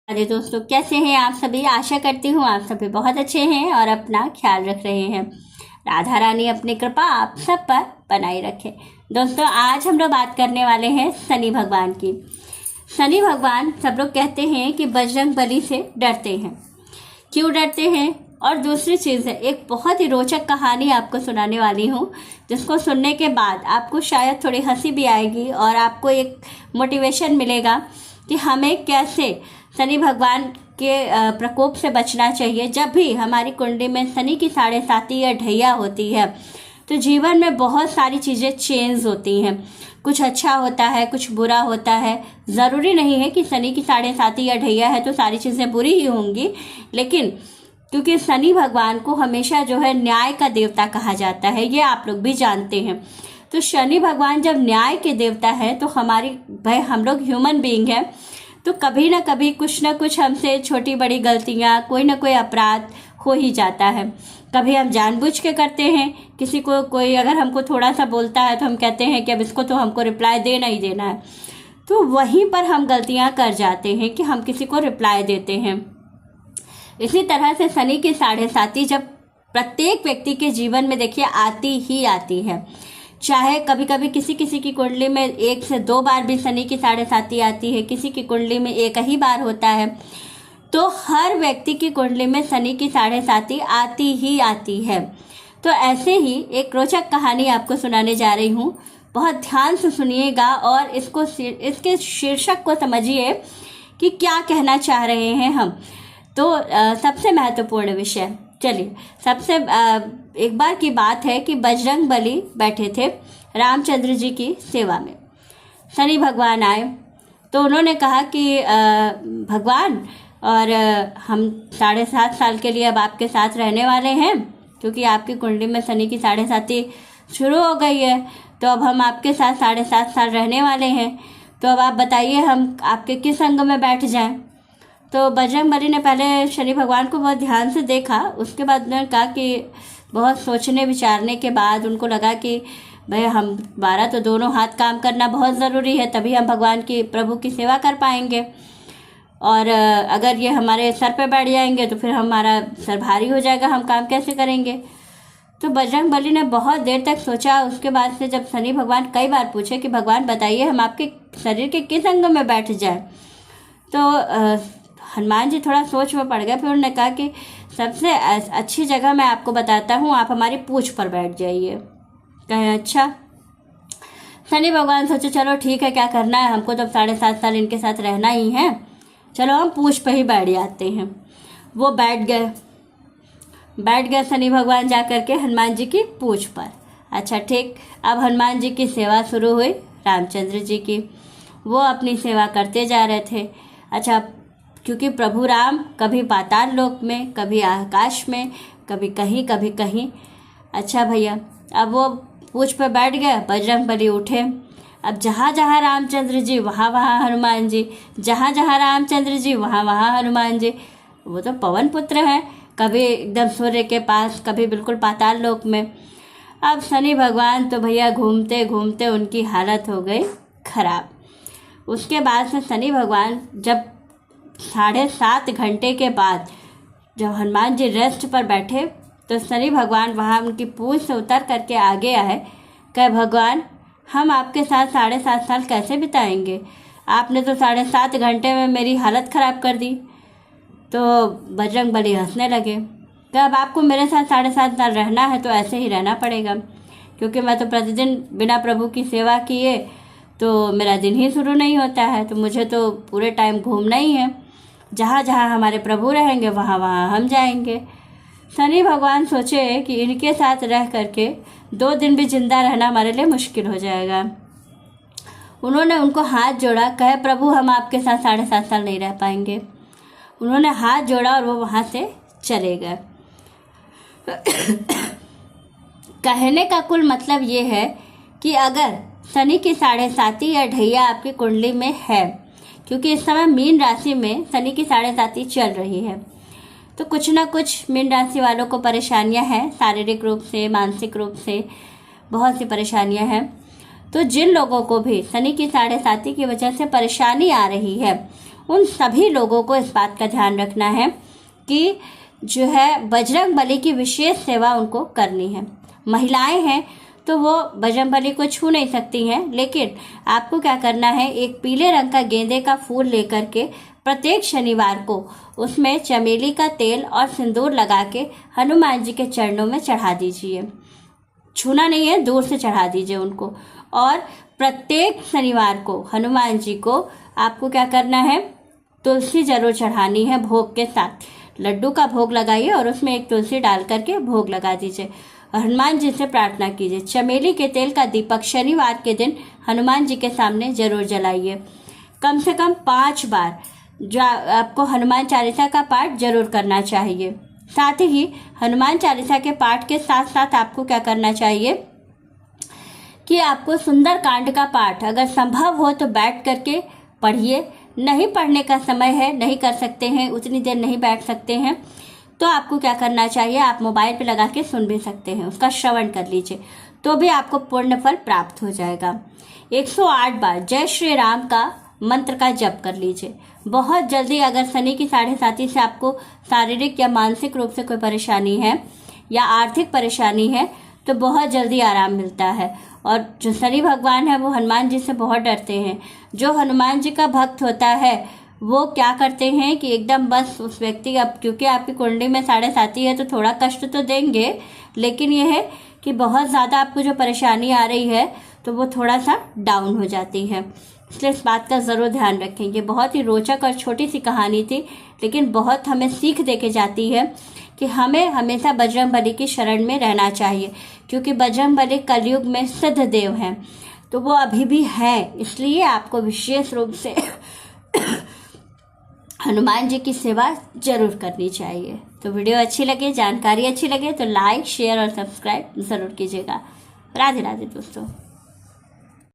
अरे दोस्तों, कैसे हैं आप सभी। आशा करती हूँ आप सभी बहुत अच्छे हैं और अपना ख्याल रख रहे हैं। राधा रानी अपनी कृपा आप सब पर बनाए रखे। दोस्तों, आज हम लोग बात करने वाले हैं शनि भगवान की। शनि भगवान, सब लोग कहते हैं कि बजरंग बली से डरते हैं। क्यों डरते हैं? और दूसरी चीज़ है, एक बहुत ही रोचक कहानी आपको सुनाने वाली हूँ, जिसको सुनने के बाद आपको शायद थोड़ी हंसी भी आएगी और आपको एक मोटिवेशन मिलेगा कि हमें कैसे शनि भगवान के प्रकोप से बचना चाहिए। जब भी हमारी कुंडली में शनि की 7.5 या ढैया होती है तो जीवन में बहुत सारी चीज़ें चेंज होती हैं। कुछ अच्छा होता है, कुछ बुरा होता है। ज़रूरी नहीं है कि शनि की 7.5 या ढैया है तो सारी चीज़ें बुरी ही होंगी, लेकिन क्योंकि शनि भगवान को हमेशा जो है न्याय का देवता कहा जाता है, ये आप लोग भी जानते हैं। तो शनि भगवान जब न्याय के देवता है तो भाई हम लोग ह्यूमन बीइंग है, तो कभी ना कभी कुछ ना कुछ हमसे छोटी बड़ी गलतियां, कोई ना कोई अपराध हो ही जाता है। कभी हम जानबूझ के करते हैं, किसी को कोई अगर हमको थोड़ा सा बोलता है तो हम कहते हैं कि अब इसको तो हमको रिप्लाई देना ही देना है, तो वहीं पर हम गलतियां कर जाते हैं कि हम किसी को रिप्लाई देते हैं। इसी तरह से शनि की 7.5 जब प्रत्येक व्यक्ति के जीवन में देखिए आती ही आती है। चाहे कभी कभी किसी किसी की कुंडली में 1 से 2 बार भी शनि की 7.5 आती है, किसी की कुंडली में 1 ही बार होता है। तो हर व्यक्ति की कुंडली में शनि की 7.5 आती ही आती है। तो ऐसे ही एक रोचक कहानी आपको सुनाने जा रही हूँ, बहुत ध्यान से सुनिएगा और इसके शीर्षक को समझिए कि क्या कहना चाह रहे हैं हम। तो सबसे महत्वपूर्ण विषय, चलिए सबसे एक बार की बात है कि बजरंग बली बैठे थे रामचंद्र जी की सेवा में। शनि भगवान आए तो उन्होंने कहा कि भगवान, और हम 7.5 साल के लिए अब आपके साथ रहने वाले हैं, क्योंकि आपकी कुंडली में शनि की 7.5 शुरू हो गई है, तो अब हम आपके साथ 7.5 साल रहने वाले हैं। तो अब आप बताइए हम आपके किस अंग में बैठ जाएं। तो बजरंग बली ने पहले शनि भगवान को बहुत ध्यान से देखा, उसके बाद उन्होंने कहा कि बहुत सोचने विचारने के बाद उनको लगा कि भाई हमारा तो दोनों हाथ काम करना बहुत ज़रूरी है, तभी हम भगवान की प्रभु की सेवा कर पाएंगे। और अगर ये हमारे सर पे बैठ जाएंगे तो फिर हमारा सर भारी हो जाएगा, हम काम कैसे करेंगे। तो बजरंग बली ने बहुत देर तक सोचा। उसके बाद से जब शनि भगवान कई बार पूछे कि भगवान बताइए हम आपके शरीर के किस अंग में बैठ जाए, तो हनुमान जी थोड़ा सोच में पड़ गए। फिर उन्होंने कहा कि सबसे अच्छी जगह मैं आपको बताता हूँ, आप हमारी पूंछ पर बैठ जाइए। कहें अच्छा। शनि भगवान सोचे चलो ठीक है, क्या करना है, हमको तो 7.5 साल इनके साथ रहना ही है, चलो हम पूंछ पर ही बैठ जाते हैं। वो बैठ गए शनि भगवान जा करके हनुमान जी की पूंछ पर। अच्छा ठीक, अब हनुमान जी की सेवा शुरू हुई रामचंद्र जी की। वो अपनी सेवा करते जा रहे थे। अच्छा, क्योंकि प्रभु राम कभी पाताल लोक में, कभी आकाश में, कभी कहीं। अच्छा भैया, अब वो पूंछ पर बैठ गए, बजरंग बली उठे। अब जहाँ जहाँ रामचंद्र जी वहाँ वहाँ हनुमान जी, जहाँ जहाँ रामचंद्र जी वहाँ वहाँ हनुमान जी। वो तो पवन पुत्र हैं, कभी एकदम सूर्य के पास, कभी बिल्कुल पाताल लोक में। अब शनि भगवान तो भैया घूमते घूमते उनकी हालत हो गई खराब। उसके बाद से शनि भगवान जब 7.5 घंटे के बाद जब हनुमान जी रेस्ट पर बैठे, तो शनि भगवान वहाँ उनकी पूंछ से उतर करके आगे आए। कहे भगवान, हम आपके साथ 7.5 साल कैसे बिताएंगे, आपने तो 7.5 घंटे में मेरी हालत ख़राब कर दी। तो बजरंग बली हंसने लगे कि अब आपको मेरे साथ 7.5 साल रहना है तो ऐसे ही रहना पड़ेगा, क्योंकि मैं तो प्रतिदिन बिना प्रभु की सेवा किए तो मेरा दिन ही शुरू नहीं होता है, तो मुझे तो पूरे टाइम घूमना ही है। जहाँ जहाँ हमारे प्रभु रहेंगे वहाँ वहाँ हम जाएंगे। शनि भगवान सोचे कि इनके साथ रह करके 2 दिन भी जिंदा रहना हमारे लिए मुश्किल हो जाएगा। उन्होंने उनको हाथ जोड़ा, कहे प्रभु हम आपके साथ 7.5 साल नहीं रह पाएंगे। उन्होंने हाथ जोड़ा और वो वहाँ से चले गए। कहने का कुल मतलब ये है कि अगर शनि की 7.5 या ढैया आपकी कुंडली में है, क्योंकि इस समय मीन राशि में शनि की 7.5 चल रही है, तो कुछ ना कुछ मीन राशि वालों को परेशानियां हैं, शारीरिक रूप से, मानसिक रूप से बहुत सी परेशानियां हैं। तो जिन लोगों को भी शनि की 7.5 की वजह से परेशानी आ रही है, उन सभी लोगों को इस बात का ध्यान रखना है कि जो है बजरंग बली की विशेष सेवा उनको करनी है। महिलाएं हैं तो वो बजरंग बली को छू नहीं सकती हैं, लेकिन आपको क्या करना है, एक पीले रंग का गेंदे का फूल लेकर के प्रत्येक शनिवार को उसमें चमेली का तेल और सिंदूर लगा के हनुमान जी के चरणों में चढ़ा दीजिए। छूना नहीं है, दूर से चढ़ा दीजिए उनको। और प्रत्येक शनिवार को हनुमान जी को आपको क्या करना है, तुलसी जरूर चढ़ानी है भोग के साथ। लड्डू का भोग लगाइए और उसमें एक तुलसी डाल करके भोग लगा दीजिए और हनुमान जी से प्रार्थना कीजिए। चमेली के तेल का दीपक शनिवार के दिन हनुमान जी के सामने जरूर जलाइए। कम से कम 5 बार जो आपको हनुमान चालीसा का पाठ जरूर करना चाहिए। साथ ही हनुमान चालीसा के पाठ के साथ साथ आपको क्या करना चाहिए कि आपको सुंदर कांड का पाठ अगर संभव हो तो बैठ करके पढ़िए। नहीं पढ़ने का समय है, नहीं कर सकते हैं, उतनी देर नहीं बैठ सकते हैं, तो आपको क्या करना चाहिए, आप मोबाइल पे लगा के सुन भी सकते हैं, उसका श्रवण कर लीजिए, तो भी आपको पूर्ण फल प्राप्त हो जाएगा। 108 बार जय श्री राम का मंत्र का जप कर लीजिए। बहुत जल्दी अगर शनि की 7.5 से आपको शारीरिक या मानसिक रूप से कोई परेशानी है या आर्थिक परेशानी है तो बहुत जल्दी आराम मिलता है। और जो शनि भगवान है वो हनुमान जी से बहुत डरते हैं। जो हनुमान जी का भक्त होता है वो क्या करते हैं कि एकदम बस उस व्यक्ति, अब क्योंकि आपकी कुंडली में 7.5 है तो थोड़ा कष्ट तो देंगे, लेकिन यह है कि बहुत ज़्यादा आपको जो परेशानी आ रही है तो वो थोड़ा सा डाउन हो जाती है। इसलिए इस बात का ज़रूर ध्यान रखेंगे। बहुत ही रोचक और छोटी सी कहानी थी, लेकिन बहुत हमें सीख दे के जाती है कि हमें हमेशा बजरंग बली की शरण में रहना चाहिए, क्योंकि बजरंग बली कलयुग में सिद्ध देव हैं, तो वो अभी भी हैं। इसलिए आपको विशेष रूप से हनुमान जी की सेवा जरूर करनी चाहिए। तो वीडियो अच्छी लगे, जानकारी अच्छी लगे तो लाइक, शेयर और सब्सक्राइब ज़रूर कीजिएगा। राधे राधे दोस्तों।